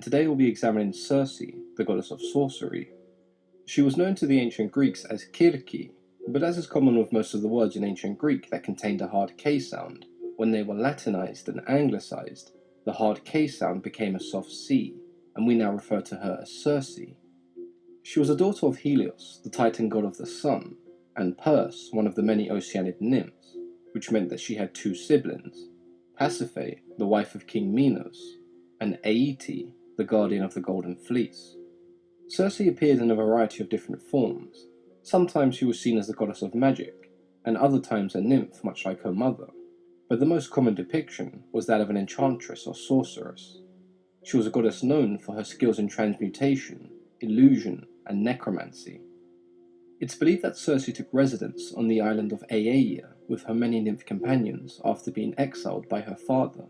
and today we'll be examining Circe, the goddess of sorcery. She was known to the ancient Greeks as Kírkη, but as is common with most of the words in ancient Greek that contained a hard K sound, when they were Latinized and Anglicized, the hard K sound became a soft C, and we now refer to her as Circe. She was a daughter of Helios, the Titan god of the sun, and Perse, one of the many Oceanid nymphs, which meant that she had two siblings, Pasiphae, the wife of King Minos, and Aete, the guardian of the Golden Fleece. Circe appeared in a variety of different forms. Sometimes she was seen as the goddess of magic, and other times a nymph much like her mother, but the most common depiction was that of an enchantress or sorceress. She was a goddess known for her skills in transmutation, illusion, and necromancy. It's believed that Circe took residence on the island of Aiaia with her many nymph companions after being exiled by her father.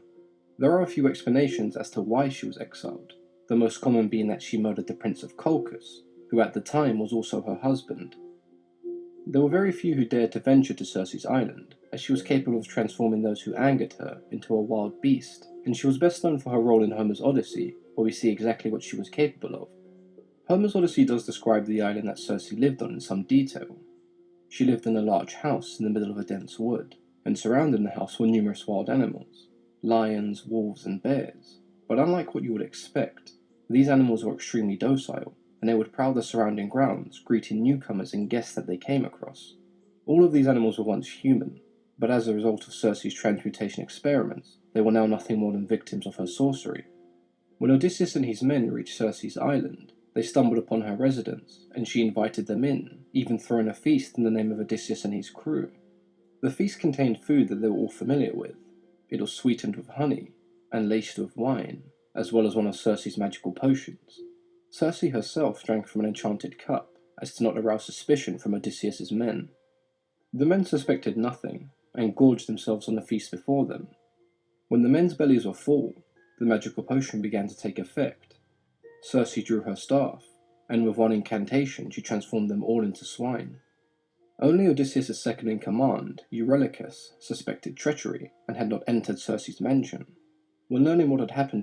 There are a few explanations as to why she was exiled, the most common being that she murdered the Prince of Colchis, who at the time was also her husband. There were very few who dared to venture to Circe's island, as she was capable of transforming those who angered her into a wild beast, and she was best known for her role in Homer's Odyssey, where we see exactly what she was capable of. Homer's Odyssey does describe the island that Circe lived on in some detail. She lived in a large house in the middle of a dense wood, and surrounding the house were numerous wild animals, lions, wolves, and bears. But unlike what you would expect, these animals were extremely docile, and they would prowl the surrounding grounds, greeting newcomers and guests that they came across. All of these animals were once human, but as a result of Circe's transmutation experiments, they were now nothing more than victims of her sorcery. When Odysseus and his men reached Circe's island, they stumbled upon her residence, and she invited them in, even throwing a feast in the name of Odysseus and his crew. The feast contained food that they were all familiar with. It was sweetened with honey, and laced with wine, as well as one of Circe's magical potions. Circe herself drank from an enchanted cup, as to not arouse suspicion from Odysseus's men. The men suspected nothing, and gorged themselves on the feast before them. When the men's bellies were full, the magical potion began to take effect. Circe drew her staff, and with one incantation she transformed them all into swine. Only Odysseus' second-in-command, Eurylochus, suspected treachery, and had not entered Circe's mansion. When learning what had happened